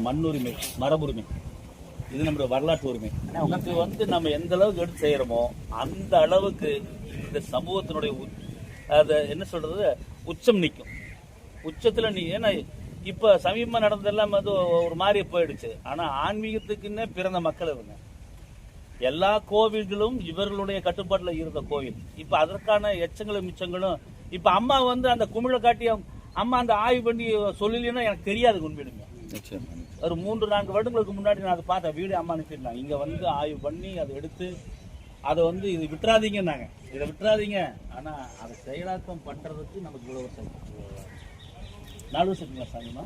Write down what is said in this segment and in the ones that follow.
மண்ணுரிமை, மரபுரிமை, இது நம்மளோட வரலாற்று உரிமை. இது வந்து நம்ம எந்த அளவுக்கு எடுத்து செய்யறோமோ அந்த அளவுக்கு இந்த சமூகத்தினுடைய அதை என்ன சொல்றது உச்சம் நிற்கும். உச்சத்துல நீ ஏன்னா இப்ப சமீபமா நடந்ததெல்லாம் வந்து ஒரு மாதிரி போயிடுச்சு. ஆனா ஆன்மீகத்துக்குன்னே பிறந்த மக்கள் இவங்க. எல்லா கோவில்களும் இவர்களுடைய கட்டுப்பாட்டுல இருந்த கோவில். இப்ப அதற்கான எச்சங்களும் மிச்சங்களும் இப்ப அம்மா வந்து அந்த குமிழை காட்டி அம்மா அந்த ஆய்வு பண்ணி சொல்லலைன்னா எனக்கு தெரியாது உண்மையிலுங்க. ஒரு 3-4 வருடங்களுக்கு முன்னாடி நான் அதை பார்த்தேன். வீடியோ அம்மா அனுப்பியிருந்தாங்க. இங்க வந்து ஆய்வு பண்ணி அதை எடுத்து அதை வந்து இது விட்டுறாதீங்கன்னாங்க. இதை விட்டுறாதீங்க. ஆனா அதை செயலாக்கம் பண்றதுக்கு நமக்கு இவ்வளவு வருஷம் 4 வருஷத்துங்களா சாமிமா?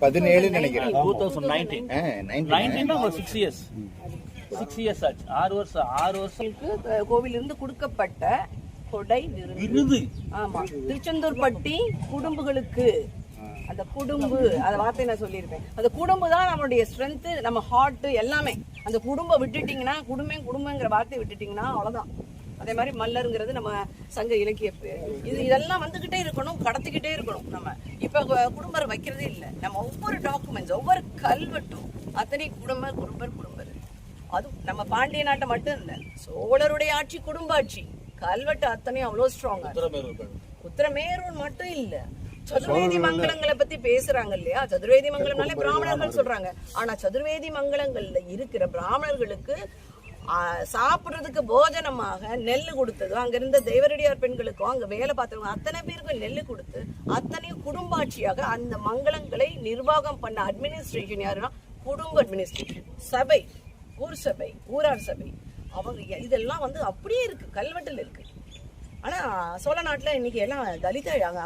17 நினைக்கிறேன். 2019 6 இயர்ஸ். 6 இயர்ஸ் ஆச்சு. 6 வருஷம் கோவிலிருந்து கொடுக்கப்பட்ட கொடை விருது. ஆமா, திருச்செந்தூர் பட்டி குடும்பங்களுக்கு அந்த குடும்பு அந்த வார்த்தை நான் சொல்லியிருப்பேன். அந்த குடும்பு தான் நம்மளுடைய ஸ்ட்ரென்த், நம்ம ஹார்ட் எல்லாமே. அந்த குடும்பம் விட்டுட்டீங்கன்னா குடும்பங்கிற வார்த்தையை விட்டுட்டீங்கன்னா அவ்வளவுதான். அதே மாதிரி மல்லருங்கிறது நம்ம சங்க இலக்கிய இதெல்லாம் வந்துகிட்டே இருக்கணும், கடத்திக்கிட்டே இருக்கணும். நம்ம இப்ப குடும்பர் வைக்கிறதே இல்லை. நம்ம ஒவ்வொரு டாக்குமெண்ட்ஸ் ஒவ்வொரு கல்வெட்டும் அத்தனை குடும்பர். அது நம்ம பாண்டிய நாட்டை மட்டும் இல்ல, சோழருடைய ஆட்சி குடும்பாட்சி. கல்வெட்டு அத்தனையும் அவ்வளவு ஸ்ட்ராங்கா. உத்தரமேரூர் மட்டும் இல்ல, சதுர்வேதி மங்கலங்களை பத்தி பேசுறாங்க இல்லையா? சதுர்வேதி மங்கலம்னாலே பிராமணர்கள் சொல்றாங்க. ஆனா சதுர்வேதி மங்கலங்கள்ல இருக்கிற பிராமணர்களுக்கு சாப்பிடுறதுக்கு போஜனமாக நெல் கொடுத்தது, அங்க இருந்த தேவரடியார் பெண்களுக்கும் அங்க வேலை பார்த்தவங்க அத்தனை பேருக்கும் நெல் கொடுத்து அத்தனையும் குடும்பாட்சியாக அந்த மங்கலங்களை நிர்வாகம் பண்ண அட்மினிஸ்ட்ரேஷன் யாருன்னா குடும்ப அட்மினிஸ்ட்ரேஷன். சபை, ஊர் சபை, ஊரார் சபை, அவங்க இதெல்லாம் வந்து அப்படியே இருக்கு, கல்வெட்டுல இருக்கு. ஆனா சோழ நாட்டுல இன்னைக்கு எல்லாம் தலித அங்க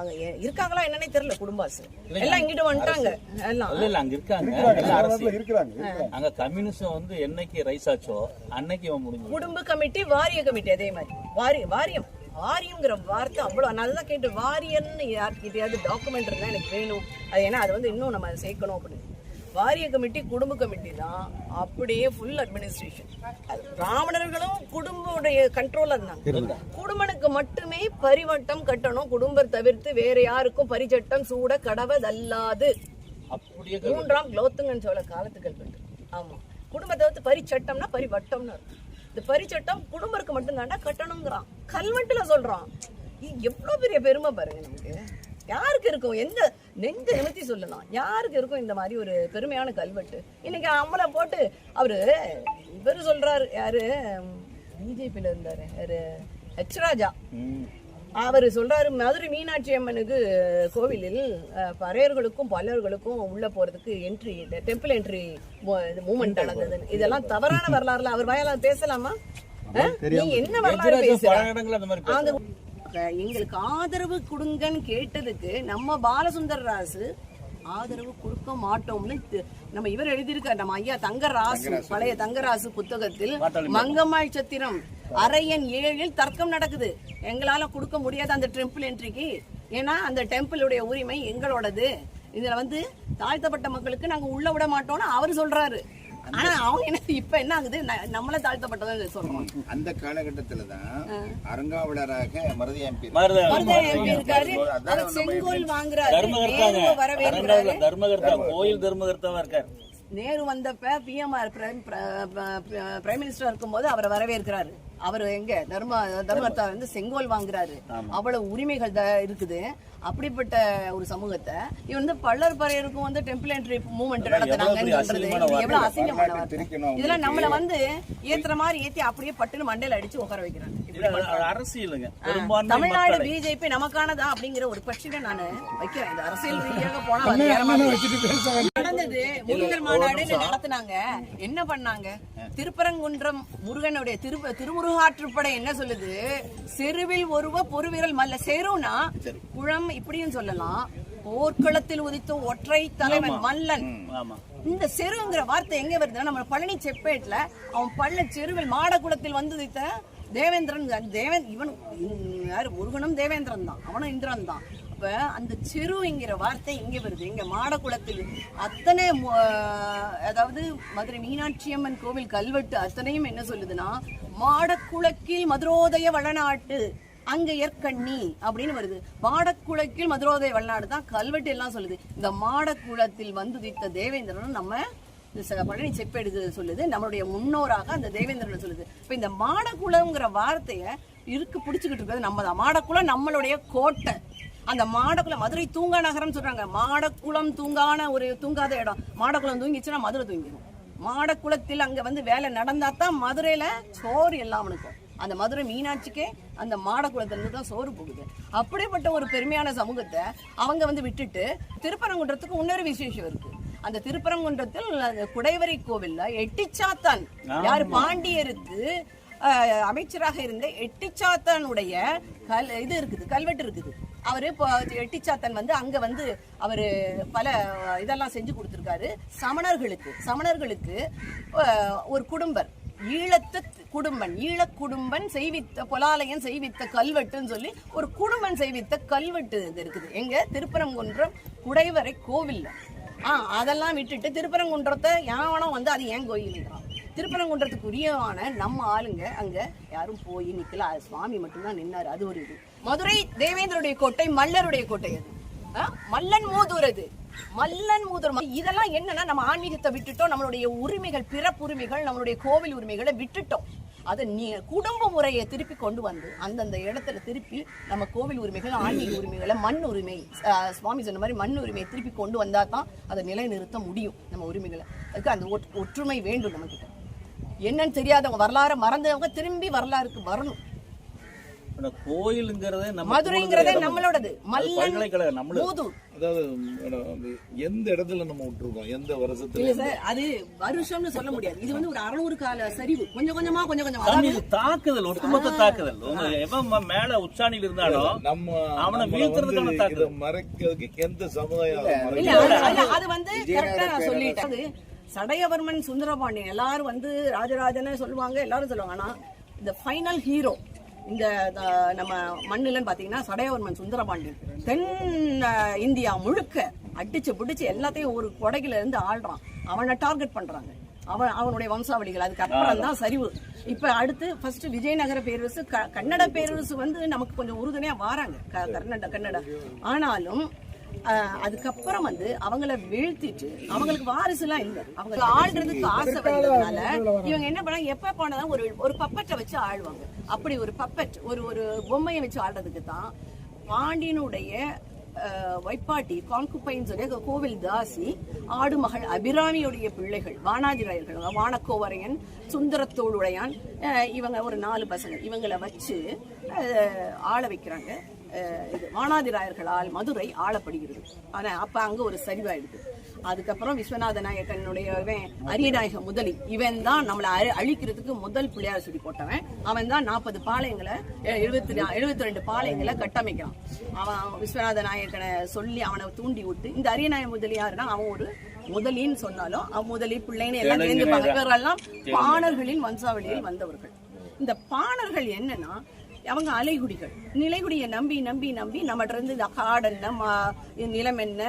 இருக்காங்களா என்னன்னே தெரியல. குடும்பாசு எல்லாம் இங்கிட்டு வந்துட்டாங்க. எல்லாம் அங்க இருக்காங்க. அங்க கம்யூனிசம் வந்து என்னைக்கு ரைஸ் ஆச்சோ அன்னைக்கு முடிஞ்சு. குடும்ப கமிட்டி, வாரிய கமிட்டி, அதே மாதிரி வாரியம்ங்கிற வார்த்தை அவ்வளவு. நான் அதுதான் கேட்டு வாரியன்னு யார்கிட்டயாவது டாக்குமெண்ட் இருந்தா எனக்கு வேணும். அது ஏன்னா அது வந்து இன்னும் நம்ம சேர்க்கணும் அப்படின்னு. வாரிய கமிட்டி, குடும்ப கமிட்டி தான் அப்படியே ஃபுல் அட்மினிஸ்ட்ரேஷன். பிராமணர்களும் குடும்படைய கண்ட்ரோல்ல இருந்தாங்க. குடும்பனுக்கு மட்டுமே பரிவட்டம் கட்டணும், குடும்பம் தவிர்த்து வேற யாருக்கும் பரிச்சட்டம் சூட கடவதல்லாது. 3ஆம் குலோத்துங்கன் சோழ காலத்து கல்வெட்டு. ஆமா, குடும்பத்தை தவிர்த்து பரிச்சட்டம்னா பரிவட்டம்னு. இந்த பரிச்சட்டம் குடும்பருக்கு மட்டும் தாண்டா கட்டணுங்கிறான், கல்வெட்டுல சொல்றான். எவ்வளவு பெரிய பெருமை பாருங்க நமக்கு. யாருக்கு இருக்கும்? எந்த நெஞ்ச நிமித்தி சொல்லலாம், யாருக்கு இருக்கும் இந்த மாதிரி ஒரு பெருமையான கல்வெட்டு? இன்னைக்கு அம்மனை போட்டு இவரு சொல்றாரு, யாரு பிஜேபியில இருந்தாரு, யாரு எச் ராஜா, அவரு சொல்றாரு மதுரை மீனாட்சி அம்மனுக்கு கோவிலில் பறையர்களுக்கும் பல்லர்களுக்கும் உள்ள போறதுக்கு என்ட்ரி, டெம்பிள் என்ட்ரி மூவ்மெண்ட் நடந்ததுன்னு. இதெல்லாம் தவறான வரலாறுல அவர் வாயால பேசலாமா? நீங்க என்ன வரலாறு பேசுறாங்க? எங்களுக்கு ஆதரவு கொடுங்கன்னு கேட்டதுக்கு நம்ம பாலசுந்தரராசு ஆதரவு கொடுக்க மாட்டோம்னு நம்ம இவர் எழுதியிருக்காரு. நம்ம ஐயா தங்கராசு, பழைய தங்கராசு புத்தகத்தில் மங்கம்மாள் சத்திரம் அரையன் 7 தர்க்கம் நடக்குது. எங்களால கொடுக்க முடியாது அந்த டெம்பிள் என்ட்ரிக்கு. ஏன்னா அந்த டெம்பிளுடைய உரிமை எங்களோடது. இதுல வந்து தாழ்த்தப்பட்ட மக்களுக்கு நாங்க உள்ள விட மாட்டோம்னு அவர் சொல்றாரு. ஆனா அவங்க என்ன இப்ப என்ன ஆகுது, நம்மள தாழ்த்தப்பட்டதான் சொல்றோம். அந்த காலகட்டத்துலதான் அறங்காவலராக மருதி எம்பி இருக்காரு. அவர் செங்கோல் வாங்குறாரு, கோயில் தர்மகர்த்தாவா இருக்காரு. நேரு வந்தப்ப பிஎம்ஆர் பிரைம் மினிஸ்டர் இருக்கும்போது அவரை வரவேற்கிறாரு. அவர் எங்க தர்மகர்த்தா வந்து செங்கோல் வாங்குறாரு. அவ்வளவு உரிமைகள் இருக்குது. அப்படிப்பட்ட ஒரு சமூகத்தை இவன் வந்து பல்லர் பறையருக்கும் வந்து டெம்பிள் என்ட்ரி மூவ்மெண்ட் நடத்துறாங்கன்னு சொல்றது எவ்வளவு அசிங்கமான வார்த்தை. இதெல்லாம் நம்மள வந்து ஏத்துற மாதிரி ஏத்தி அப்படியே பட்டுன்னு மண்டையில அடிச்சு உட்கார வைக்கிறாங்க. அரசியலுங்க தமிழ்நாடு பிஜேபி நமக்கானதா அப்படிங்கிற ஒரு பிரச்சனை நான் வைக்கிறேன். இந்த அரசியல் ரீதியாக போனா நடந்தது. முருகர் மாநாடு நடத்தினாங்க. என்ன பண்ணாங்க? திருப்பரங்குன்றம் முருகனுடைய திருமுருகாற்றுப்படை என்ன சொல்லுது? செருவில் ஒருவ பொறுவிரல் மல்ல. செருனா குளம் இப்படியும் சொல்லலாம். போர்க்களத்தில் உதித்த ஒற்றை தலைவன் மல்லன். இந்த செருங்கிற வார்த்தை எங்க வருதுன்னா நம்ம பழனி செப்பேட்ல அவன் பள்ள செருவில் மாடகுளத்தில் வந்து உதித்த தேவேந்திரன். இவன் யாரு? முருகனும் தேவேந்திரன் தான், அவனும் இந்திரன் தான். அப்ப அந்த செருங்கிற வார்த்தை எங்க வருது? இங்க மாடகுளத்தில் அத்தனை, அதாவது மதுரை மீனாட்சி அம்மன் கோவில் கல்வெட்டு அத்தனையும் என்ன சொல்லுதுன்னா மாடக்குளக்கில் மதுரோதய வளநாட்டு அங்க எற்கண்ணி அப்படின்னு வருது. மாடக்குளத்தில் மதுரோதய வளநாடு தான் கல்வெட்டு எல்லாம் சொல்லுது. இந்த மாடக்குளத்தில் வந்து உதித்த தேவேந்திரன் நம்ம பழனி செப்பேடு சொல்லுது, நம்மளுடைய முன்னோராக அந்த தேவேந்திரன் சொல்லுது. இப்ப இந்த மாடக்குளம்ங்கிற வார்த்தைய பிடிச்சுக்கிட்டு இருக்கிறது நம்ம தான். மாடக்குளம் நம்மளுடைய கோட்டை. அந்த மாடக்குளம் மதுரை தூங்கா நகரம் சொல்றாங்க. மாடக்குளம் தூங்காத இடம். மாடக்குளம் தூங்கிச்சுன்னா மதுரை தூங்கிடும். மாடக்குளத்தில் அங்க வந்து வேலை நடந்தா தான் மதுரையில சோறு எல்லாம் இருக்கும். அந்த மதுரை மீனாட்சிக்கே அந்த மாடக்குளத்துல தான் சோறு போகுது. அப்படிப்பட்ட ஒரு பெருமையான சமூகத்தை அவங்க வந்து விட்டுட்டு திருப்பரங்குன்றத்துக்கு இன்னொரு விசேஷம் இருக்கு. அந்த திருப்பரங்குன்றத்தில் குடைவரை கோவில்ல எட்டிச்சாத்தான், யாரு பாண்டியருக்கு அமைச்சராக இருந்த எட்டிச்சாத்தானுடைய இது இருக்குது, கல்வெட்டு இருக்குது. அவரு எட்டிச்சாத்தன் வந்து அங்க வந்து அவரு பல இதெல்லாம் செஞ்சு கொடுத்திருக்காரு சமணர்களுக்கு ஒரு குடும்பர் ஈழத்து குடும்பன், ஈழக்குடும்பன் செய்வித்த பொலாலயன் செய்வித்த கல்வெட்டுன்னு சொல்லி ஒரு குடும்பன் செய்வித்த கல்வெட்டு இது இருக்குது எங்க திருப்பரங்குன்றம் குடைவரை கோவில்ல. அதெல்லாம் விட்டுட்டு திருப்பரங்குன்றத்தை யாவனம் வந்து அது ஏன் கோயிலுங்கிறான். திருப்பரங்குன்றத்துக்கு உரியவான நம்ம ஆளுங்க அங்க யாரும் போய் நிக்கல, சுவாமி மட்டும்தான் நின்னாரு. அது ஒரு இது. மதுரை தேவேந்திரனுடைய கோட்டை, மல்லருடைய கோட்டை. அது மல்லன் மூதூர். அது மல்லன் மூதூர். இதெல்லாம் என்னன்னா நம்ம ஆன்மீகத்தை விட்டுட்டோம், நம்மளுடைய உரிமைகள், பிறப்புரிமைகள், நம்மளுடைய கோவில் உரிமைகளை விட்டுட்டோம். அதை குடும்ப முறையை திருப்பி கொண்டு வந்து அந்தந்த இடத்துல திருப்பி நம்ம கோவில் உரிமைகள், ஆன்மீக உரிமைகளை, மண் உரிமை, சுவாமி சொன்ன மாதிரி மண் உரிமையை திருப்பி கொண்டு வந்தா தான் அதை நிலைநிறுத்த முடியும் நம்ம உரிமைகளை. அதுக்கு அந்த ஒற்றுமை வேண்டும் நம்ம கிட்ட. என்னன்னு தெரியாதவங்க, வரலாறு மறந்தவங்க திரும்பி வரலாறுக்கு வரணும். கோயிலுங்கிறதே மதுரைங்கிறதே நம்மளோடது. மல்லன் மூதூர். அதாவது எந்த இடத்துல நம்ம விட்டுருக்கோம், எந்த வருஷத்துல? அது வருஷம்னு சொல்ல முடியாது. இது வந்து ஒரு 600 கால சரிவு. கொஞ்சம் கொஞ்சமா தாக்குதல், ஒட்டுமொத்த தாக்குதல். எவன் மேல உச்சாணியில் இருந்தாலும் நம்ம அவனை வீழ்த்துறதுக்கான தாக்குதல். மறைக்கிறதுக்கு எந்த சமுதாயம் அது வந்து கரெக்டா நான் சொல்லிட்டேன். சடையவர்மன் சுந்தரபாண்டியன் எல்லாரும் வந்து ராஜராஜன்னு சொல்லுவாங்க, எல்லாரும் சொல்லுவாங்க. ஆனா இந்த ஃபைனல் ஹீரோ இந்த நம்ம மண்ணுலன்னு பாத்தீங்கன்னா சடையவர்மன் சுந்தரபாண்டியன். தென் இந்தியா முழுக்க அடிச்சு பிடிச்சு எல்லாத்தையும் ஒரு கொடையில இருந்து ஆள்றான். அவனை டார்கெட் பண்றாங்க, அவனுடைய வம்சாவளிகள். அதுக்கு அப்புறம் தான் சரிவு. இப்ப அடுத்து ஃபர்ஸ்ட் விஜயநகர பேரரசு, கன்னட பேரரசு வந்து நமக்கு கொஞ்சம் உறுதுணையா வராங்க கன்னட. ஆனாலும் அதுக்கப்புறம் வந்து அவங்கள வீழ்த்திட்டு அவங்களுக்கு வாரிசு எல்லாம் இல்ல, அவங்க ஆள்றதுக்கு ஆசை வந்ததுனால இவங்க என்ன பண்ணாங்க, எப்ப போனதான் ஒரு பப்பட்டை வச்சு ஆழ்வாங்க. அப்படி ஒரு பப்பட், ஒரு பொம்மையை வச்சு ஆடுறதுக்கு தான் பாண்டியனுடைய வைப்பாட்டி கான்குப்பைன்னு சொல்லி கோவில் தாசி ஆடுமகள் அபிராமியுடைய பிள்ளைகள் வானாதிராயர்கள், வானக்கோவரையன், சுந்தரத்தோளுடையான், இவங்க ஒரு 4 பசங்க, இவங்களை வச்சு ஆள வைக்கிறாங்க. இது வானாதிராயர்களால் மதுரை ஆளப்படுகிறது. ஆனா அப்ப அங்க ஒரு சரிவாயிடுது. அதுக்கப்புறம் விஸ்வநாத நாயக்கனுடைய அரியநாயக முதலி, இவன் தான் நம்மளை அழிக்கிறதுக்கு முதல் பிள்ளையார் சுடி போட்டவன். அவன் தான் 40 பாளையங்களை 72 பாளையங்களை கட்டமைக்கிறான். அவன் விஸ்வநாத நாயக்கனை சொல்லி அவனை தூண்டி விட்டு, இந்த அரியநாயக முதலி யாருன்னா அவன் ஒரு முதலின்னு சொன்னாலும் அவன் முதலி பிள்ளைன்னு எல்லாம் தெரிஞ்சுப்பாங்க. இவரெல்லாம் பாணர்களின் வம்சாவளியில் வந்தவர்கள். இந்த பாணர்கள் என்னன்னா அவங்க அலைகுடிகள். நிலைகுடியை நம்பி நம்பி நம்பி நம்மகிட்ட இருந்து இந்த காடென்ன, நிலம் என்ன,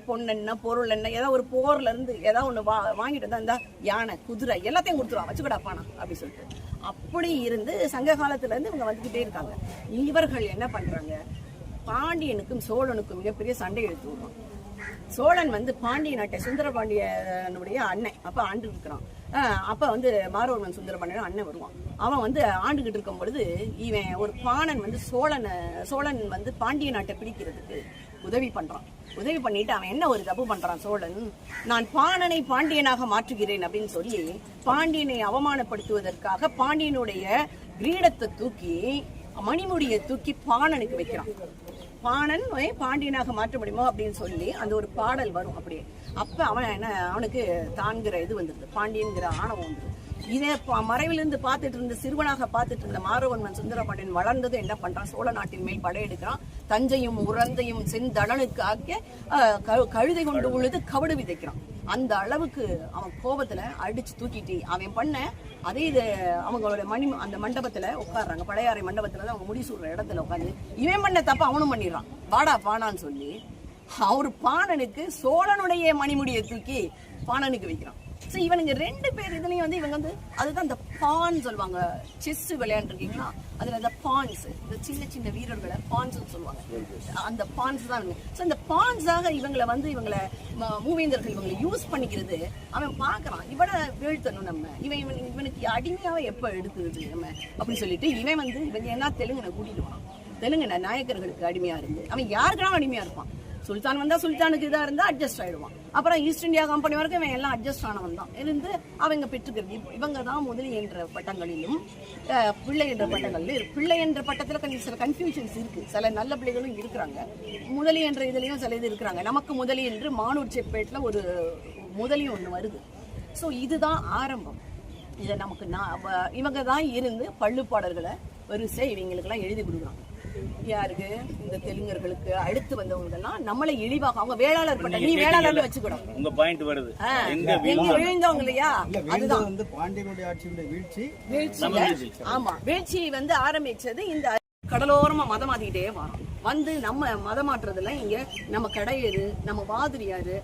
பொண்ணென்ன, பொருள் என்ன, ஏதாவது ஒரு போர்ல இருந்து ஏதாவது ஒண்ணு வாங்கிட்டு வந்தா இந்த யானை, குதிரை எல்லாத்தையும் கொடுத்துருவான், வச்சுக்கடா பானா அப்படி சொல்லிட்டு. அப்படி இருந்து சங்க காலத்துல இருந்து இவங்க வந்துகிட்டே இருக்காங்க. இவர்கள் என்ன பண்றாங்க, பாண்டியனுக்கும் சோழனுக்கும் மிகப்பெரிய சண்டை எடுத்து விடுவான். சோழன் வந்து பாண்டிய நாட்டை சுந்தரபாண்டியனுடைய அண்ணன் அப்ப ஆண்டு இருக்கிறான். அப்ப வந்து மாரோவர்மன் சுந்தரபாண்டியன் அண்ணன் வருவான். அவன் வந்து ஆண்டுகிட்டு இருக்கும் பொழுது இவன் ஒரு பாணன் வந்து சோழன் வந்து பாண்டிய நாட்டை பிடிக்கிறதுக்கு உதவி பண்றான். உதவி பண்ணிட்டு அவன் என்ன ஒரு தப்பு பண்றான் சோழன், நான் பாணனை பாண்டியனாக மாற்றுகிறேன் அப்படின்னு சொல்லி பாண்டியனை அவமானப்படுத்துவதற்காக பாண்டியனுடைய கிரீடத்தை தூக்கி, மணிமுடியை தூக்கி பாணனுக்கு வைக்கிறான். பாணன் பாண்டியனாக மாற்ற முடியுமோ அப்படின்னு சொல்லி அந்த ஒரு பாடல் வரும். அப்படியே அப்ப அவனுக்கு தான்கிற இது வந்துருது, பாண்டியன்கிற ஆணவம் வந்துருது. இதே மறைவிலிருந்து பார்த்துட்டு இருந்த, சிறுவனாக பார்த்துட்டு இருந்த மாரோவர்மன் சுந்தரபாண்டியன் வளர்ந்தது என்ன பண்றான், சோழ நாட்டின் மேல் படையெடுக்கிறான். தஞ்சையும் உறந்தையும் செந்தடனுக்கு ஆக்கிய கழுதை கொண்டு உள்ளது கவடு விதைக்கிறான். அந்த அளவுக்கு அவன் கோபத்துல அடிச்சு தூக்கிட்டு அவன் பண்ண அதே இது அவங்களோட அந்த மண்டபத்துல உட்காடுறாங்க. பழையாறை மண்டபத்துலதான் அவங்க முடிசூடுற இடத்துல உட்காந்து இவன் பண்ண தப்ப அவனும் பண்ணிடுறான். வாடா பானான்னு சொல்லி அவரு பாணனுக்கு சோழனுடைய மணிமுடியை தூக்கி பாணனுக்கு வைக்கிறான். ஸோ இவனுங்க 2 பேர் இதுலயும் வந்து இவங்க வந்து அதுதான் இந்த பான் சொல்லுவாங்க. செஸ் விளையாண்டுருக்கீங்களா? அதுல இந்த பான்ஸ், இந்த சின்ன சின்ன வீரர்களை பான்ஸ் சொல்லுவாங்க. அந்த பான்ஸ் தான் இவங்க. ஸோ இந்த பான்ஸாக இவங்களை வந்து இவங்களை மூவேந்தர்கள் இவங்களை யூஸ் பண்ணிக்கிறது. அவன் பார்க்கறான் இவனை வீழ்த்தணும் நம்ம, இவனுக்கு அடிமையாவே எப்ப எடுக்குது நம்ம அப்படின்னு சொல்லிட்டு இவன் வந்து இவங்க என்ன தெலுங்கனை கூட்டிடுவான். தெலுங்கு நாயக்கர்களுக்கு அடிமையா இருந்து அவன் யாருக்கெல்லாம் அடிமையா இருப்பான். சுல்தான் வந்தா சுல்தானுக்கு இதா இருந்தா அட்ஜஸ்ட் ஆயிடுவான். அப்புறம் ஈஸ்ட் இந்தியா கம்பெனி வரைக்கும் இவன் எல்லாம் அட்ஜஸ்ட் ஆனவன் தான் இருந்து அவங்க பெற்றுக்கிறது. இவங்க தான் முதலி என்ற பட்டங்களிலும் பிள்ளை என்ற பட்டங்களிலும். பிள்ளை என்ற பட்டத்துல சில கன்ஃபியூஷன்ஸ் இருக்கு. சில நல்ல பிள்ளைகளும் இருக்கிறாங்க. முதலி என்ற இதுலயும் சில இது இருக்கிறாங்க. நமக்கு முதலி என்று மானூர் செப்பேட்ல ஒரு முதலி ஒண்ணு வருது. ஸோ இதுதான் ஆரம்பம். இதை நமக்கு இவங்க தான் இருந்து பள்ளுப்பாடல்களை வரிசை இவங்களுக்கெல்லாம் எழுதி கொடுக்குறாங்க. யாருக்கு? இந்த தெலுங்கர்களுக்கு அடுத்து வந்தவங்கெல்லாம் நம்மளை இழிவாக அவங்க வேளாளர் பட்ட நீ வேளாளர்னு வச்சுக்கணும். உங்க பாயிண்ட் வருது. எங்க விழுந்தவங்க இல்லையா? அதுதான் வந்து பாண்டியனுடைய ஆட்சியுடைய வீழ்ச்சி. ஆமா, வீழ்ச்சி வந்து ஆரம்பிச்சது இந்த கடலோரமா மதம் மாத்திக்கிட்டே வரோம். வந்து நம்ம மதம் மாற்றுறதுல இங்க நம்ம கடையரு, நம்ம வாதிரியாரு,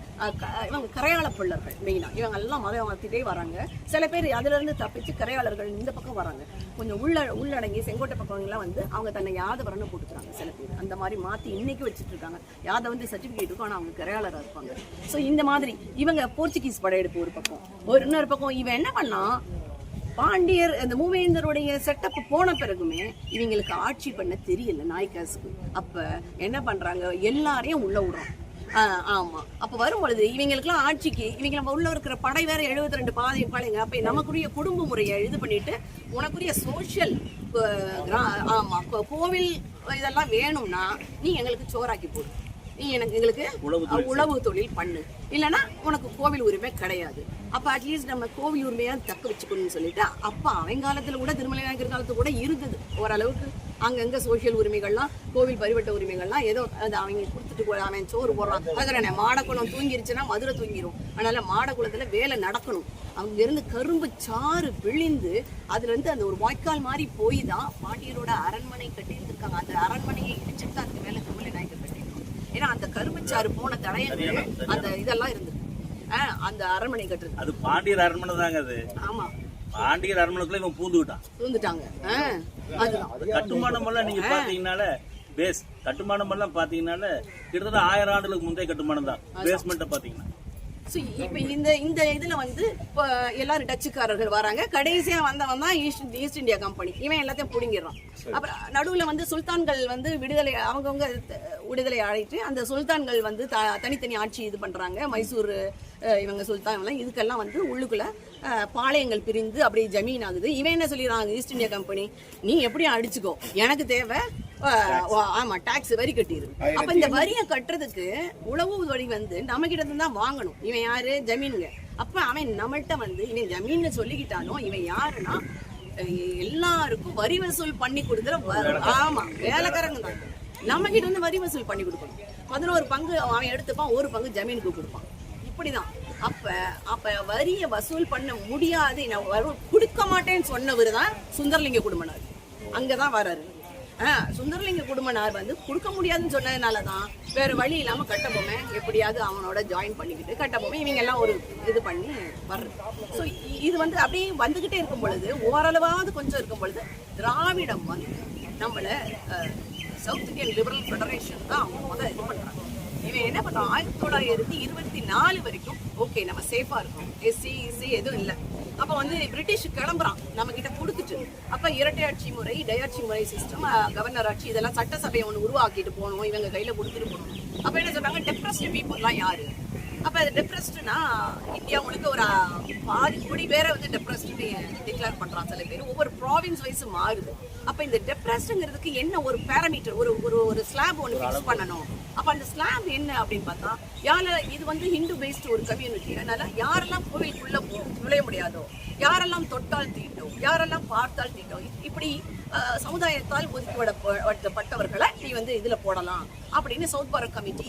இவங்க கரையாள பிள்ளர்கள் மெயினா இவங்க எல்லாம் மதம் மாத்திட்டே வராங்க. சில பேர் அதுல இருந்து தப்பிச்சு கரையாளர்கள் இந்த பக்கம் வராங்க. கொஞ்சம் உள்ளடங்கி செங்கோட்டை பக்கம் எல்லாம் வந்து அவங்க தன்னை யாதவரன்னு போட்டுக்கிறாங்க. சில பேர் அந்த மாதிரி மாத்தி இன்னைக்கு வச்சுட்டு இருக்காங்க. யாதவ வந்து சர்டிபிகேட் இருக்கும், ஆனா அவங்க கரையாளரா இருப்பாங்க. சோ இந்த மாதிரி இவங்க போர்ச்சுகீஸ் படையெடுப்பு ஒரு பக்கம், இன்னொரு பக்கம் இவன் என்ன பண்ணா பாண்டியர் அந்த மூவேந்தருடைய செட்டப் போன பிறகுமே இவங்களுக்கு ஆட்சி பண்ண தெரியல நாய்க்காசுக்கு. அப்ப என்ன பண்றாங்க, எல்லாரையும் உள்ள விடுறோம். ஆமா, அப்ப வரும்பொழுது இவங்களுக்குலாம் ஆட்சிக்கு இவங்க நம்ம உள்ள இருக்கிற படை வேற 72 பாளையங்க. அப்ப நமக்குரிய குடும்ப முறையை இது பண்ணிட்டு உனக்குரிய சோசியல் கோவில் இதெல்லாம் வேணும்னா நீ எங்களுக்கு சோறாக்கி போடு, நீ எங்களுக்கு உழவு தொழில் பண்ணு, இல்லைன்னா உனக்கு கோவில் உரிமை கிடையாது. அப்ப அட்லீஸ்ட் நம்ம கோவில் உரிமையா தக்க வச்சுக்கணும்னு சொல்லிட்டு அப்ப அவன் காலத்துல கூட திருமலை நாயக்கர் காலத்துல கூட இருந்தது ஓரளவுக்கு. அங்கங்க சோசியல் உரிமைகள்லாம் கோவில் பரிவட்ட உரிமைகள்லாம் ஏதோ அவங்க கொடுத்துட்டு அவன் சோறு போடுறான். அதுல மாடக்குளம் தூங்கிருச்சுன்னா மதுரை தூங்கிரும். அதனால மாடக்குளத்துல வேலை நடக்கணும். அங்க இருந்து கரும்பு சாறு பிழிந்து அதுல இருந்து அந்த ஒரு வாய்க்கால் மாதிரி போய் தான் பாண்டியரோட அரண்மனை கட்டியிருந்திருக்காங்க. அந்த அரண்மனையை இடிச்சுட்டு அதுக்கு மேல திருமலை நாயக்கர் கட்டியிருக்காங்க. ஏன்னா அந்த கரும்புச்சாறு போன தடயங்கள் அந்த இதெல்லாம் இருந்தது. அந்த அரண்மனை கட்டுறது அது பாண்டியர் அரண்மனை தாங்க. அது ஆமா, பாண்டியர் அரண்மனைக்குள்ள இவன் பூந்துட்டாங்க. அதுதான் கட்டுமானம் எல்லாம் நீங்க பாத்தீங்கன்னால பேஸ் கட்டுமானம் எல்லாம் பாத்தீங்கன்னால கிட்டத்தட்ட 1000 ஆண்டுகளுக்கு முந்தைய கட்டுமானம் தான். பேஸ்மெண்ட்டை பாத்தீங்கன்னா இப்ப இந்த இதுல வந்து எல்லாரும் டச்சுக்காரர்கள் வராங்க. கடைசியா வந்தவன் தான் ஈஸ்ட் இந்தியா கம்பெனி. இவன் எல்லாத்தையும் புடுங்கிடுறான். அப்புறம் நடுவுல வந்து சுல்தான்கள் வந்து விடுதலை அவங்கவுங்க விடுதலை ஆயிட்டு அந்த சுல்தான்கள் வந்து தனித்தனி ஆட்சி இது பண்றாங்க. மைசூர் இவங்க சுல்தான் இதுக்கெல்லாம் வந்து உள்ளுக்குள்ள பாளையங்கள் பிரிந்து அப்படியே ஜமீன் ஆகுது. இவன் என்ன சொல்லிடுறாங்க, ஈஸ்ட் இந்தியா கம்பெனி நீ எப்படியும் அடிச்சுக்கோ, எனக்கு தேவை ஆமா டாக்ஸ் வரி கட்டிடு. அப்ப இந்த வரியை கட்டுறதுக்கு உழவு வரி வந்து நம்ம கிட்ட இருந்து தான் வாங்கணும். இவன் யாரு? ஜமீனுங்க. அப்ப அவன் நம்மள்கிட்ட வந்து இவன் ஜமீன் சொல்லிக்கிட்டாலும் இவன் யாருன்னா எல்லாருக்கும் வரி வசூல் பண்ணி கொடுக்குற ஆமா வேலைக்காரங்க தான். நம்ம கிட்ட வந்து வரி வசூல் பண்ணி கொடுக்கணும். 11 பங்கு அவன் எடுத்துப்பான், 1 பங்கு ஜமீனுக்கு கொடுப்பான். இப்படிதான். அப்ப வரிய வசூல் பண்ண முடியாது, நான் கொடுக்க மாட்டேன்னு சொன்னவர் தான் சுந்தரலிங்க குடும்பனார். அங்கதான் வர்றாரு. சுந்தரலிங்க குடும்பனார் வந்து கொடுக்க முடியாதுன்னு சொன்னதுனாலதான் வேற வழி இல்லாம கட்டபொம்மை எப்படியாவது அவனோட ஜாயின் பண்ணிக்கிட்டு கட்டபொம்மை இவங்க எல்லாம் ஒரு இது பண்ணி வர்றது. ஸோ இது வந்து அப்படியே வந்துகிட்டே இருக்கும் பொழுது ஓரளவாவது கொஞ்சம் இருக்கும் பொழுது திராவிடம் வந்து நம்மள சவுத் இந்தியன் லிபரல் ஃபெடரேஷன் தான் அவங்க முதல் இது பண்றாங்க. இவன் என்ன பண்றான், 1924 வரைக்கும் ஓகே நம்ம சேஃபா இருக்கோம், எஸ்சி எதுவும் இல்லை. அப்ப வந்து பிரிட்டிஷ் கிளம்புறான் நம்ம கிட்ட கொடுத்துட்டு. அப்ப இரட்டை ஆட்சி முறை, டயாட்சி முறை சிஸ்டம், கவர்னர் ஆட்சி இதெல்லாம் சட்டசபையை ஒண்ணு உருவாக்கிட்டு போகணும், இவங்க கையில கொடுத்துட்டு போகணும். அப்ப என்ன சொல்றாங்க, டெப்ரஸ்ட் பீப்புள்லாம் யாரு? அப்ப டெப்ரஸ்ட்னா இந்தியா முழுக்க ஒரு 6 கோடி பேரை வந்து டெப்ரஸ்ட் டிக்ளேர் பண்றான். சில பேர் ஒவ்வொரு ப்ராவின்ஸ் வைஸ் மாறுது. அப்ப இந்த டெப்ரஸ்ட்ங்கிறதுக்கு என்ன ஒரு பேராமீட்டர், ஒரு ஸ்லாப் ஒன்று ஃபிக்ஸ் பண்ணணும். அப்ப அந்த ஸ்லாப் என்ன அப்படின்னு பார்த்தா இது வந்து ஹிந்து பேஸ்ட் ஒரு கம்யூனிட்டி. அதனால யாரெல்லாம் கோவிலுக்குள்ள நுழைய முடியாதோ, யாரெல்லாம் தொட்டால் தீட்டும், யாரெல்லாம் பார்த்தால் தீட்டும், இப்படி சமுதாயத்தால் ஒதுக்கிவிடப்பட்டவர்களை நீ வந்து இதுல போடலாம் அப்படின்னு south Bharat committee,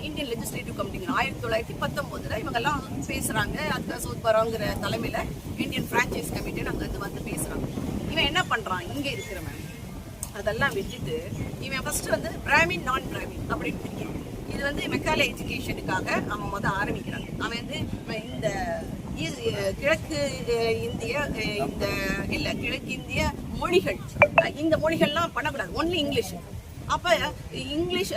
Indian legislative committee 1919 இவங்க எல்லாம் பேசுறாங்க. அந்த சவுத் பாரத்ங்கிற தலைமையில இந்தியன் பிரான்சைஸ் கமிட்டி அங்க வந்து பேசுறாங்க. இவன் என்ன பண்றான், இங்க இருக்கிறவன் அதெல்லாம் விட்டுட்டு இவன் ஃபர்ஸ்ட் வந்து பிராமின் நான் பிராமின் அப்படின்னு பிரிக்கிறான். இது வந்து மெக்காலே எஜுகேஷனுக்காக அவன் ஆரம்பிக்கிறாங்க. அவன் வந்து இந்த கிழக்கு இந்திய இந்த இல்ல கிழக்கு இந்திய மொழிகள், இந்த மொழிகள்லாம் பண்ணக்கூடாது, ஒன்லி இங்கிலீஷ். அப்ப இங்கிலீஷ்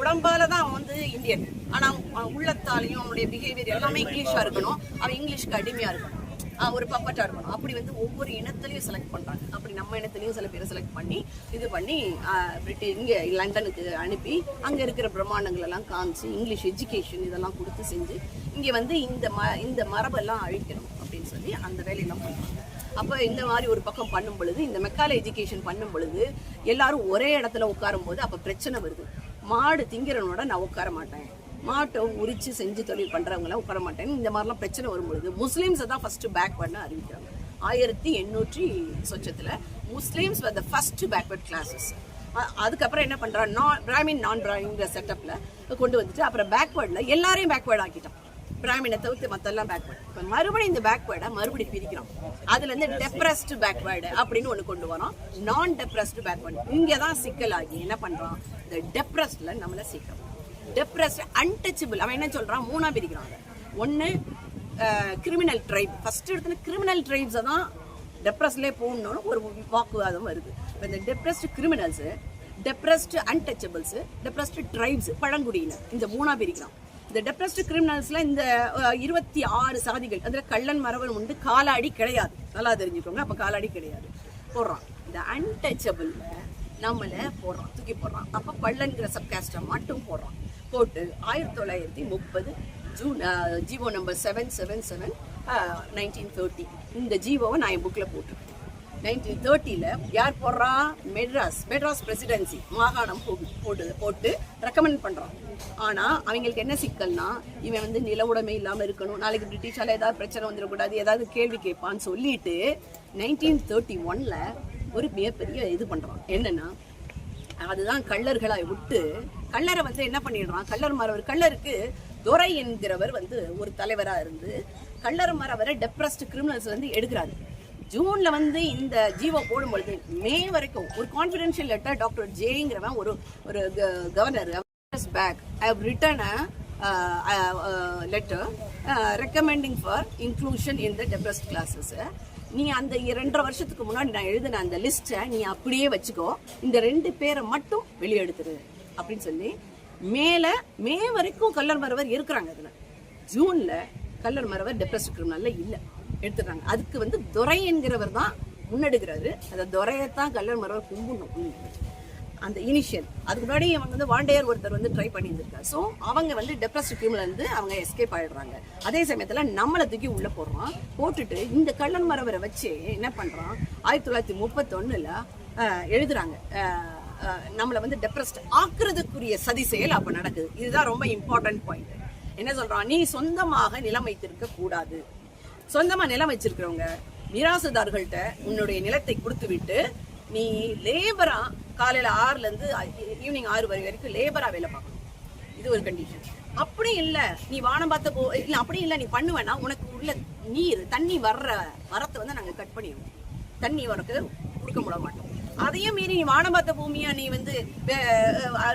உடம்பால தான் அவன் வந்து இந்தியன், ஆனா உள்ளத்தாலையும் அவனுடைய பிஹேவியர் எல்லாமே இங்கிலீஷா இருக்கணும். அவன் இங்கிலீஷ்க்கு அடிமையா இருக்கணும், ஒரு பப்பட்டா இருக்கணும். அப்படி வந்து ஒவ்வொரு இனத்திலையும் செலக்ட் பண்றாங்க. அப்படி நம்ம இனத்திலையும் சில பேரை செலக்ட் பண்ணி இது பண்ணி இங்க லண்டனுக்கு அனுப்பி அங்க இருக்கிற பிரம்மாண்டங்கள் எல்லாம் காமிச்சு இங்கிலீஷ் எஜுகேஷன் இதெல்லாம் கொடுத்து செஞ்சு இங்க வந்து இந்த மரபெல்லாம் அழிக்கணும் அப்படின்னு சொல்லி அந்த வேலையெல்லாம் பண்ணுவாங்க. அப்போ இந்த மாதிரி ஒரு பக்கம் பண்ணும் பொழுது, இந்த மெக்கால எஜுகேஷன் பண்ணும் பொழுது எல்லாரும் ஒரே இடத்துல உட்காரும் போது அப்போ பிரச்சனை வருது. மாடு திங்கிறனோட நான் உட்கார மாட்டேன், மாட்டை உரிச்சு செஞ்சு தொழில் பண்றவங்களாம் உட்கார மாட்டேன்னு இந்த மாதிரிலாம் பிரச்சனை வரும்பொழுது முஸ்லீம்ஸை தான் ஃபர்ஸ்ட் பேக்வர்ட்னு அறிவிக்கிறாங்க. 1800 சொச்சத்துல Muslims were the first backward classes. அதுக்கப்புறம் என்ன பண்றா, பிராமின் நான் பிராமின் செட்டப்ல கொண்டு வந்துட்டு அப்புறம் பேக்வேர்ட்ல எல்லாரையும் பேக்வேர்ட் ஆக்கிட்டோம். பிராமினை தவிர்த்து மத்தெல்லாம் பேக்வேர்டு. இப்போ மறுபடியும் இந்த பேக்வேர்டை மறுபடியும் பிரிக்கிறோம். அதுல இருந்து டெப்ரஸ்டு பேக்வேர்டு அப்படின்னு ஒன்று கொண்டு வரோம், நான் டெப்ரஸ்டு பேக்வேர்டு. இங்கே தான் சிக்கலாகி என்ன பண்றான், இந்த டெப்ரஸ்ட்ல நம்மளை சீக்கிரம் டெப்ரஸ்ட் அன்டச்சபிள். அவன் என்ன சொல்றான், மூணா பிரிக்கிறாங்க. ஒன்று கிரிமினல் ட்ரைப், ஃபர்ஸ்ட் இடத்துல கிரிமினல் ட்ரைப்ஸை தான் டெப்ரஸ்ட்லேயே போகணும்னு ஒரு வாக்குவாதம் வருது. இப்போ இந்த depressed criminals, depressed untouchables, depressed tribes பழங்குடியினர், இந்த மூணா பிரிக்கிறான். இந்த டெப்ரஸ்டு கிரிமினல்ஸ்ல இந்த 26 சாதிகள், அதுல கள்ளன் மரபன் உண்டு, காலாடி கிடையாது, நல்லா தெரிஞ்சுக்கோங்க. அப்ப காலாடி கிடையாது போடுறான். இந்த அன்டச்சபிள்ல நம்மள போடுறான், தூக்கி போடுறான். அப்ப பள்ளன்கிற சப்காஸ்டை மட்டும் போடுறான். போட்டு 1930 ஜூன் ஜீவோ நம்பர் 777 1930 இந்த ஜீவோவை நான் என் புக்ல போட்டிருக்கேன். 1930 யார் போடுறா, மெட்ராஸ் பிரசிடென்சி மாகாணம் போட்டு ரெக்கமெண்ட் பண்றான். ஆனா அவங்களுக்கு என்ன சிக்கல்னா, இவன் வந்து நில உடைமை இல்லாம இருக்கணும், நாளைக்கு பிரிட்டிஷால ஏதாவது பிரச்சனை வந்துடக்கூடாது, ஏதாவது கேள்வி கேட்பான்னு சொல்லிட்டு 1931 ஒரு மிகப்பெரிய இது பண்றான். என்னன்னா, அதுதான் கள்ளர்களை விட்டு கள்ளரை வந்து என்ன பண்ணிடுறான், கள்ளருக்கு துரை என்கிறவர் வந்து ஒரு தலைவரா இருந்து கள்ளர் மரவரை டெப்ரஸ்ட் கிரிமினல்ஸ் வந்து எடுக்கிறாரு. ஜூன்ல வந்து இந்த ஜீவோ போடும் பொழுது மே வரைக்கும் ஒரு கான்ஃபிடென்ஷியல் லெட்டர் டாக்டர் ஜேங்கிறவன் ஒரு governor back I have written a letter recommending for inclusion in the depressed classes. நீ அந்த 2.5 வருஷத்துக்கு முன்னாடி நான் எழுதின அந்த லிஸ்ட்டை நீ அப்படியே வச்சுக்கோ, இந்த 2 பேரை மட்டும் வெளியெடுத்துரு அப்படின்னு சொல்லி மே வரைக்கும் கள்ளர் மரவர் இருக்கிறாங்க. அதுல ஜூன்ல கள்ளர் மரவர் டெப்ரஸ்ட் கிரிமினல்ல இல்ல, எடுத்துறாங்க. அதுக்கு வந்து துரை என்கிறவர் தான் முன்னெடுக்கிறாரு. அந்த துரையத்தான் கள்ளர் மரவர் கும்பிடணும் அந்த இனிஷியல். அதுக்கு முன்னாடி அவங்க வந்து வாண்டையர் ஒருத்தர் வந்து ட்ரை பண்ணி இருந்திருக்காரு. ஸோ அவங்க வந்து டெப்ரஸ்ட் கிரிமினல் வந்து அவங்க எஸ்கேப் ஆயிடுறாங்க. அதே சமயத்தில் நம்மளை தூக்கி உள்ள போடுறான். போட்டுட்டு இந்த கள்ளன் மரவரை வச்சு என்ன பண்றான், 1931 எழுதுறாங்க, நம்மளை வந்து டெப்ரஸ்ட் ஆக்குறதுக்குரிய சதி செயல் அப்ப நடக்குது. இதுதான் ரொம்ப இம்பார்ட்டன்ட் பாயிண்ட். என்ன சொல்றான், நீ சொந்தமாக நிலம் வைத்திருக்க கூடாது. சொந்தமா நிலம் வச்சிருக்கிறவங்க மிராசுதார்கள்ட்ட உன்னுடைய நிலத்தை கொடுத்து விட்டு நீ லேபரா காலையில 6 இருந்து ஈவினிங் 6 வரைக்கும் லேபரா வேலை பார்க்கணும். இது ஒரு கண்டிஷன். அப்படி இல்ல நீ வானம் பார்த்த இல்ல அப்படி இல்ல நீ பண்ணுவேன்னா உனக்கு உள்ள தண்ணி வரத்தை வந்து நாங்க கட் பண்ணிடுவோம், தண்ணி வரக்கு கொடுக்க முடிய மாட்டோம். அதையும் மீறி நீ வானம் பார்த்த பூமியா நீ வந்து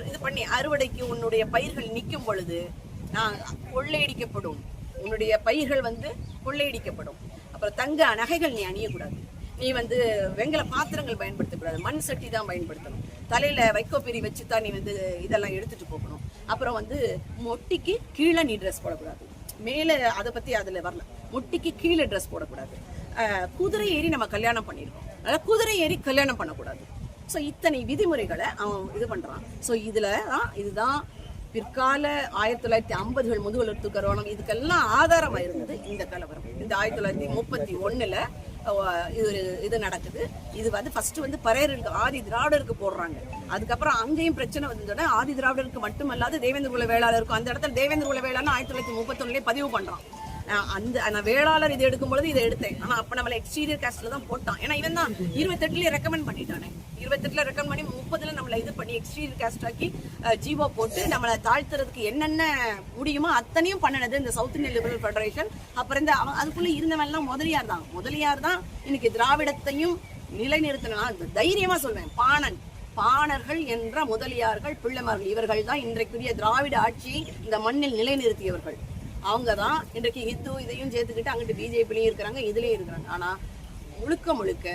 இது பண்ணி அறுவடைக்கு உன்னுடைய பயிர்கள் நிற்கும் பொழுது நான் கொள்ளையடிக்கப்படும், உன்னுடைய பயிர்கள் வந்து கொள்ளையடிக்கப்படும். அப்புறம் தங்க நகைகள் நீ அணியக்கூடாது, நீ வந்து வெங்கல பாத்திரங்கள் பயன்படுத்தக்கூடாது, மண் சட்டி தான் பயன்படுத்தணும், தலையில வைக்கோப்பிரி வச்சுதான் நீ வந்து இதெல்லாம் எடுத்துட்டு போகணும். அப்புறம் வந்து மொட்டிக்கு கீழே நீ ட்ரெஸ் போடக்கூடாது, மேல அதை பத்தி அதுல வரல, மொட்டிக்கு கீழே ட்ரெஸ் போடக்கூடாது. குதிரை ஏறி நம்ம கல்யாணம் பண்ணிருக்கோம், அதனால குதிரை ஏறி கல்யாணம் பண்ணக்கூடாது. ஸோ இத்தனை விதிமுறைகளை அவன் இது பண்றான். ஸோ இதுதான் பிற்கால 1950 முதுகெலுத்து கரோனம் இதுக்கெல்லாம் ஆதாரமா இருந்தது இந்த கலவரம். இந்த 1931 இது நடக்குது. இது வந்து ஃபர்ஸ்ட் வந்து பறையருக்கு ஆதி திராவிடருக்கு போடுறாங்க. அதுக்கப்புறம் அங்கேயும் பிரச்சனை வந்ததோட ஆதி திராவிடருக்கு மட்டுமல்லாது தேவேந்திர குல வேளாளருக்கும் அந்த இடத்துல தேவேந்திர குல வேளாளர் 1931 பதிவு பண்றான். அந்த வேளாளர் இதை எடுக்கும் பொழுது இதை எடுத்தேன். ஆனா அப்ப நம்மள எக்ஸ்டீரியர் காஸ்ட்ல தான் போட்டான். ஏன்னா இவன் தான் 28 ரெக்கமெண்ட் பண்ணிட்டானே, 28 ரெக்கமெண்ட் பண்ணி 30 நம்மள இது பண்ணி எக்ஸ்டீரியர் காஸ்ட் ஆக்கி ஜீவோ போட்டு நம்மளை தாழ்த்துறதுக்கு என்னென்ன முடியுமோ அத்தனையும் பண்ணினது இந்த சவுத் இந்தியன் லிபரல் ஃபெடரேஷன். அப்புறம் இந்த அதுக்குள்ள இருந்தவன் எல்லாம் முதலியார் தான் இன்னைக்கு திராவிடத்தையும் நிலைநிறுத்தினா தைரியமா சொல்வேன். பாணர்கள் என்ற முதலியார்கள் பிள்ளைமார்கள் இவர்கள் தான் இன்றைக்குரிய திராவிட ஆட்சியை இந்த மண்ணில் நிலைநிறுத்தியவர்கள். அவங்க தான் இன்றைக்கு ஹிந்து இதையும் சேர்த்துக்கிட்டு அங்கிட்டு பிஜேபிலையும் இருக்கிறாங்க, இதுலயும் இருக்கிறாங்க. ஆனா முழுக்க முழுக்க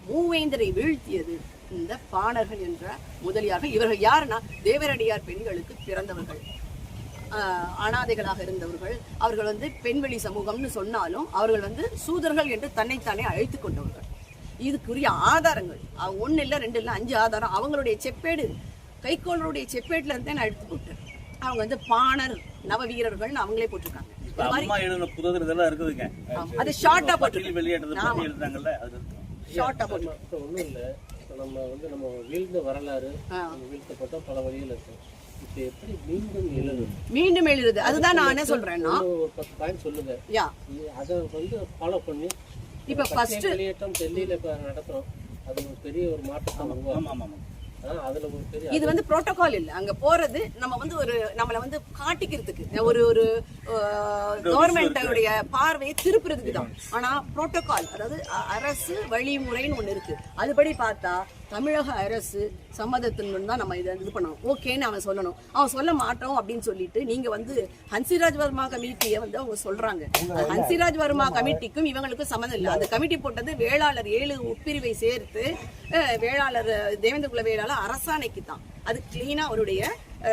மூவேந்தரை வீழ்த்தியது இந்த பாணர்கள் என்ற முதலியார்கள். இவர்கள் யாருன்னா தேவரடியார் பெண்களுக்கு பிறந்தவர்கள், அனாதைகளாக இருந்தவர்கள். அவர்கள் வந்து பெண்வெளி சமூகம்னு சொன்னாலும் அவர்கள் சூதர்கள் என்று தன்னைத்தானே அழைத்து கொண்டவர்கள். இதுக்குரிய ஆதாரங்கள் ஒன்னு இல்ல, 2 இல்ல, 5 ஆதாரம். அவங்களுடைய செப்பேடு, கைக்கோளருடைய செப்பேடுல இருந்தே நான் எடுத்து போட்டேன். அவங்க பாணர் நவ வீரர்கள் அவங்களே போட்டிருக்காங்க. அம்மா எழுதின புத்தகத்துல இதெல்லாம் இருக்குதுங்க. அது ஷார்ட்டா போட்டு வெளியேட்டது பத்தி எழுதாங்கல்ல, அது ஷார்ட்டா போட்டு. ஒண்ணும் இல்ல, நம்ம வீழ்ந்த வரலாறு, வீழ்த்தப்பட்ட பல வழிகள் இருக்கு. இப்ப எப்படி மீண்டும் எழுது? அதுதான் நான் என்ன சொல்றேன்னா, ஒரு 10 பாயிண்ட் சொல்லுங்க. அதை ஃபாலோ பண்ணி இப்ப ஃபர்ஸ்ட் வெளியேற்றம் டெல்லியில இப்ப நடத்துறோம். அது ஒரு பெரிய ஒரு மாற்றத்தை உருவாக்கும். இது புரோட்டோகால் இல்ல. அங்க போறது நம்ம ஒரு நம்மள காட்டிக்கிறதுக்கு ஒரு கவர்மெண்டோடைய பார்வையை திருப்புறதுக்கு தான். ஆனா புரோட்டோகால், அதாவது அரசு வழிமுறைன்னு ஒண்ணு இருக்கு. அதுபடி பார்த்தா தமிழக அரசு சம்மதத்தின் தான் நம்ம இது பண்ணணும். ஓகேன்னு அவன் சொல்லணும். அவன் சொல்ல மாட்டோம் அப்படின்னு சொல்லிட்டு நீங்க ஹன்சிராஜ் வர்மா கமிட்டியை அவங்க சொல்றாங்க. ஹன்சிராஜ் வர்மா கமிட்டிக்கும் இவங்களுக்கும் சம்மதம் இல்லை. அந்த கமிட்டி போட்டது வேளாளர் 7 உட்பிரிவை சேர்த்து வேளாளர் தேவேந்திர குல வேளாளர் அரசாணைக்கு தான். அது கிளீனா அவருடைய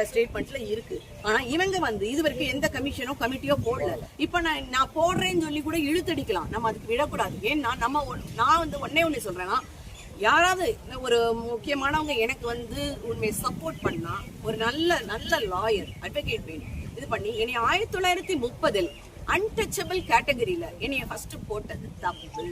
ஸ்டேட்மெண்ட்ல இருக்கு. ஆனா இவங்க இது வரைக்கும் எந்த கமிஷனோ கமிட்டியோ போடல. இப்ப நான் போடுறேன்னு சொல்லி கூட இழுத்தடிக்கலாம். நம்ம அதுக்கு விடக்கூடாது. ஏன்னா நான் ஒன்னே சொல்றேன்னா, யாராவது ஒரு முக்கியமானவங்க எனக்கு உண்மையை சப்போர்ட் பண்ணா, ஒரு நல்ல லாயர் அட்வொகேட் வேணும். இது பண்ணி என்னை 1930 அன்டச்சபிள் கேட்டகரியில என்னைய ஃபர்ஸ்ட் போட்டது தப்பு.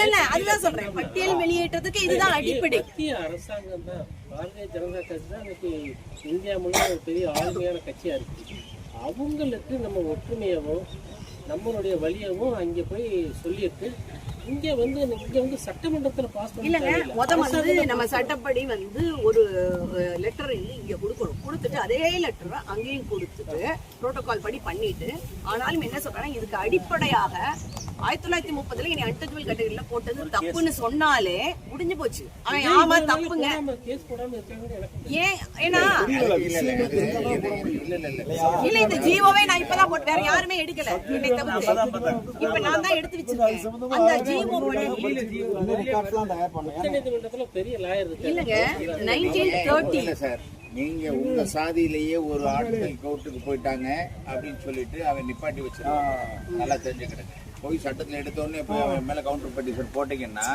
இல்ல அதுதான் சொல்றேன், பட்டியல் வெளியேற்றத்துக்கு இதுதான் அடிப்படை. அரசாங்கம் தான், பாரதிய ஜனதா கட்சி தான் இந்தியா முழுவதும் ஒரு பெரிய ஆளுமையான கட்சியா இருக்கு. அவங்களுக்கு நம்ம ஒற்றுமையாவும் நம்மளுடைய வழியாவும் அங்கே போய் சொல்லிட்டு இங்க சட்டமன்றத்துல பாஸ் இல்லங்க. நம்ம சட்டப்படி ஒரு லெட்டர் இங்க கொடுக்கணும். கொடுத்துட்டு அதே லெட்டரை அங்கேயும் கொடுத்துட்டு புரோட்டோகால் படி பண்ணிட்டு, ஆனாலும் என்ன சொல்றாங்க, இதுக்கு அடிப்படையாக 1930 என்னை அன்டச்சபிள் கேட்டகரியில போட்டது தப்புன்னு சொன்னாலே முடிஞ்சு போச்சு. அவன் ஆமா தப்புங்க. ஏன்னா இல்ல, இந்த ஜீவோவே நான் இப்பதான் போட்டு, வேற யாருமே எடுக்கல. இப்ப நான் தான் எடுத்து வச்சிருக்கேன். அந்த ஜீவோ பெரிய லாயர் இல்லங்க 1930 சார். நீங்க உங்க சாதியிலேயே ஒரு ஆட்கள் கோர்ட்டுக்கு போயிட்டாங்க அப்படின்னு சொல்லிட்டு அவன் நிப்பாட்டி வச்சிருக்கான். நல்லா தெரிஞ்சுக்கிறேன். போய் சட்டத்தில் எடுத்தோடனே போய் அவன் மேல கவுண்டர் பெட்டிஷன் போட்டீங்கன்னா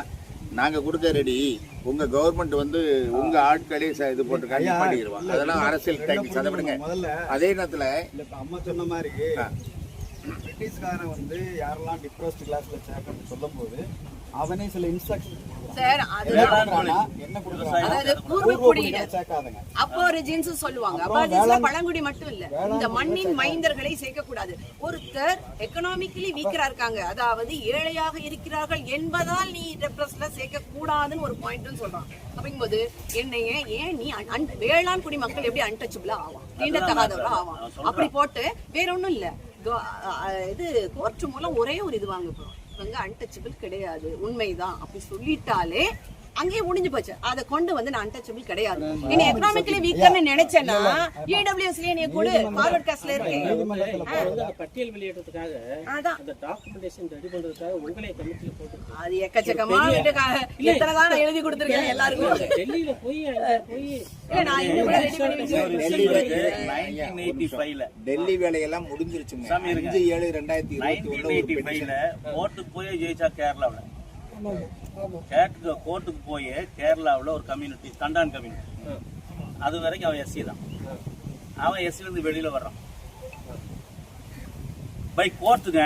நாங்க கொடுக்க ரெடி, உங்க கவர்மெண்ட் உங்க ஆட்களே இது போட்டு நிப்பாட்டிடுவாங்க. அதெல்லாம் அரசியல் டாக்டிக்ஸ். அதை விடுங்க. அதே நேரத்துல அம்மா சொன்ன மாதிரி பிரிட்டிஷ்காரன் யாரெல்லாம் டிப்ரெஸ்ட் கிளாஸ்ல சேர்க்கணும்னு சொல்லும் போது அவனே சில இன்ஸ்ட்ரக்ஷன் சார், என்ன கொடுக்குறாங்க, சேர்க்காதங்க. அப்போரிஜின்ஸ் சொல்லுவாங்க. அப்போரிஜின்ஸ்ல பழங்குடி மட்டும் இல்ல, இந்த மண்ணின் மைந்தர்களை சேர்க்க கூடாது. ஒருத்தர் எக்கனாமிக்கலி வீக்கரா இருக்காங்க, அதாவது ஏழையாக இருக்கிறார்கள் என்பதால் நீ டிப்ரெஸ்ட்ல சேர்க்க கூடாதுன்னு ஒரு பாயிண்ட் சொல்றான். அப்படிங்கும்போது என்னைய ஏன் நீ வேளாண் குடி மக்கள் எப்படி அன்டச்சபிளா ஆவான், தீண்டத்தகாதவரா ஆவான். அப்படி போட்டு வேற ஒண்ணும் இல்ல. இது கோர்ட் மூலம் ஒரே ஒரு இது வாங்க போறோம், இவங்க அன்டச்சபிள் கிடையாது, உண்மைதான் அப்படி சொல்லிட்டாலே அங்கேயே முடிஞ்சு போச்சு. அதை கொண்டு நான் அன்டச்சபிள் கிடையாது, என்ன எக்கனாமிக்கலி வீக்கர்னு நினைச்சேன்னா இடபிள்யூஎஸ்ல நீ கூட ஃபார்வர்ட் காஸ்ட்ல இருக்கு. பட்டியல் வெளியேற்றத்துக்காக அந்த டாக்குமெண்டேஷன் ரெடி பண்றதுக்காக உங்களே கமிட்டில போட்டு அது எக்கச்சக்கமா எத்தனை தான் நான் எழுதி கொடுத்திருக்கேன் எல்லாருக்கும். டெல்லியில போய் நான் இன்னும் கூட ரெடி பண்ணி வச்சிருக்கேன். 1985ல டெல்லி வேலையெல்லாம் முடிஞ்சிருச்சுங்க. 5/7/2021 கோர்ட்டுக்கு போய் ஜெயிச்சா கேரளாவில். கோர்ட்டுக்கு போய் கேரளாவில் ஒரு கம்யூனிட்டி, தண்டான் கம்யூனிட்டி, அது வரைக்கும் அவன் எஸ்சி தான். அவன் எஸ்சில இருந்து வெளியில வர்றான் பை கோர்ட்டுங்க.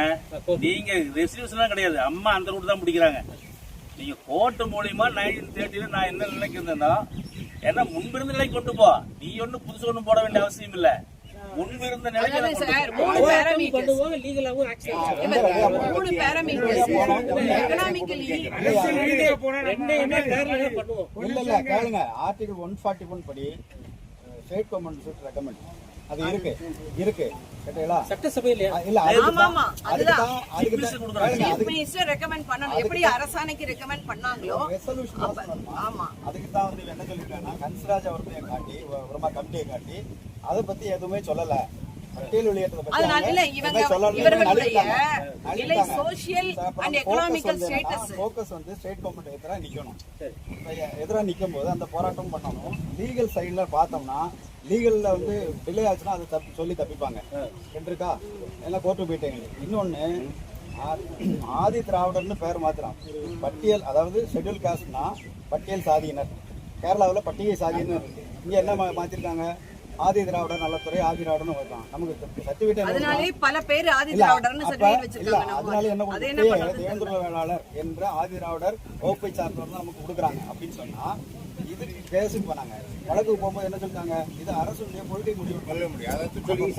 நீங்க ரெசிடியூஸ்லாம் கிடையாது, அம்மா அந்த ரூட் தான் பிடிக்கிறாங்க. நீங்க கோர்ட்டு மூலியமா 1930 நான் என்ன நினைக்கிறேன்னா, ஏன்னா முன்பிருந்த நிலைக்கு கொண்டு போ. நீ ஒன்னும் புதுசு ஒன்றும் போட வேண்டிய அவசியம் இல்லை. முன்பிருந்த நிலைக்கு ஆர்டிகல் 141 படி ஸ்டேட் கவர்மெண்ட் ரெக்கமெண்ட் அது இருக்கு கேட்டீங்களா? சட்டசபையில இல்ல ஆமா ஆமா அதுதான் அதுக்கு மினிஸ்டர் ரெக்கமெண்ட் பண்ணணும். எப்படி அரசாணைக்கு ரெக்கமெண்ட் பண்ணாங்களோ ரெசல்யூஷன் ஆமா அதுக்கு தான் வந்து என்ன சொல்லிருக்காங்கன்னா கன்சராஜ் அவர்களை காட்டி உரமா கமிட்டியை காட்டி அதை பத்தி எதுவுமே சொல்லல. பட்டியல் வெளியேற்றத்தை பத்தி அதனால இல்ல இவர்களுடைய இல்லை சோஷியல் அண்ட் எகனாமிக்கல் ஸ்டேட்டஸ் ஃபோக்கஸ் வந்து ஸ்டேட் கவர்மெண்ட் எதிராக நிக்கணும். எதிராக நிக்கும் போது அந்த போராட்டம் பண்ணணும். லீகல் சைடுல பார்த்தோம்னா லீகல்ல வந்து டிலே ஆச்சுன்னா அதை சொல்லி தப்பிப்பாங்க இருக்கா, எல்லாம் கோர்ட்டு போயிட்டேங்க. இன்னொன்னு ஆதி திராவிடர்னு பேர் மாத்திரம் பட்டியல், அதாவது ஷெட்யூல் காஸ்ட்னா பட்டியல் சாதியினர். கேரளாவில் பட்டியல் சாதியினர், இங்க என்ன மாத்திருக்காங்க, ஆதி திராவிடர் நலத்துறை ஆதி திராவிடர்னு வரலாம். நமக்கு சர்டிபிகேட் அதனாலே பல பேர் ஆதி திராவிடர்னு சர்டிபிகேட் வச்சிருக்காங்க. அதனால என்ன தேவேந்திர வேளாளர் என்ற ஆதி திராவிடர் வகுப்பை சார்ந்தவர் தான் நமக்கு கொடுக்குறாங்க அப்படின்னு சொன்னா இது பேசிட்டு போனாங்க. வழக்கு போகும்போது என்ன சொல்லிட்டாங்க, இது அரசுடைய கொள்கை முடிவு சொல்ல முடியாது.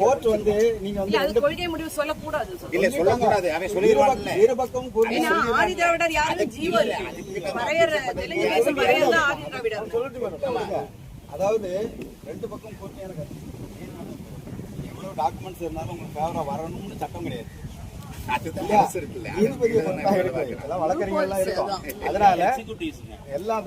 கோர்ட் வந்து நீங்க வந்து அது கொள்கை முடிவு சொல்லக்கூடாது. இல்ல சொல்லக்கூடாது, அவன் சொல்லிடுவான்ல. இருபக்கம் ஏன்னா ஆதி திராவிடர் யாரும் ஜீவோ இல்ல. வரையற தெலுங்கு தேசம் வரையற ஆதி திராவிடர் சொல்லிட்டு அதாவது ரெண்டு பக்கம் கோர்ட்டையான கருத்து. எவ்வளவு டாக்குமெண்ட்ஸ் இருந்தாலும் உங்களுக்கு ஃபேவரா வரணும்னு சட்டம் கிடையாது. வழக்கறிஞர்கள் இருக்கும். அதனால எல்லாம்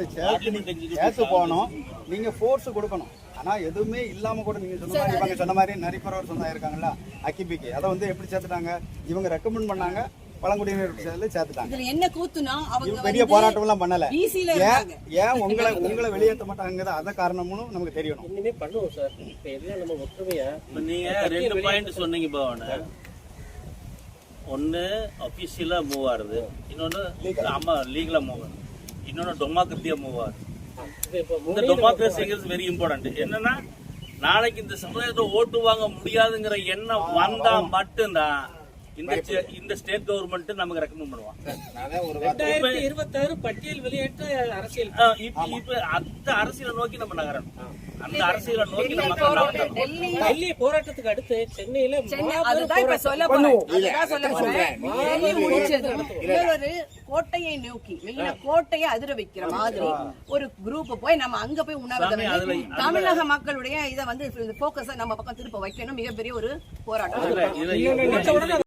சேர்த்து போகணும். நீங்க ஃபோர்ஸ் கொடுக்கணும். ஆனா எதுவுமே இல்லாம கூட நீங்க சொன்ன மாதிரி இவங்க சொன்ன மாதிரி நரிப்பறவர் சொந்தம் இருக்காங்கல்ல அக்கிபிக்கு, அதை வந்து எப்படி சேர்த்துட்டாங்க, இவங்க ரெக்கமெண்ட் பண்ணாங்க, பழங்குடியினர் சேர்த்துட்டாங்க. இதுல என்ன கூத்துனா அவங்க பெரிய போராட்டம் எல்லாம் பண்ணல. பிசில ஏன் உங்களை வெளியேற்ற மாட்டாங்க, அத காரணமும் நமக்கு தெரியணும். இனிமே பண்ணுவோம் சார். இப்ப எல்லாம் நம்ம ஒற்றுமையா நீங்க 2 பாயிண்ட் சொன்னீங்க பவன. ஒன்னு அபிஷியலா மூவ் ஆகுது, இன்னொன்னு ஆமா லீகலா மூவ் ஆகுது, இன்னொன்னு டெமோக்ரஸியா மூவ் ஆகுது. இந்த டெமோக்ரஸிங்கிறது வெரி இம்பார்ட்டன்ட். என்னன்னா நாளைக்கு இந்த சமுதாயத்தை ஓட்டு வாங்க முடியாதுங்கிற எண்ணம் வந்தா மட்டும்தான் இந்த ஸ்டேட் கவர்மெண்ட் நமக்கு ரெக்கமெண்ட் பண்ணுவான். 2026 பட்டியல் வெளியேற்ற அரசியல் இப்ப அந்த அரசியலை நோக்கி நம்ம நகரணும். அந்த அரசியலை நோக்கி நம்ம டெல்லி போராட்டத்துக்கு அடுத்து சென்னையில அதுதான் இப்ப சொல்ல போறேன். அதுதான் சொல்ல போறேன். டெல்லி முடிச்சது ஒரு கோட்டையை நோக்கி மெயினா கோட்டையை அதிர வைக்கிற மாதிரி ஒரு குரூப் போய் நம்ம அங்க போய் உணர்வு தமிழக மக்களுடைய இதை வந்து போக்கஸ நம்ம பக்கம் திருப்ப வைக்கணும். மிகப்பெரிய ஒரு போராட்டம்.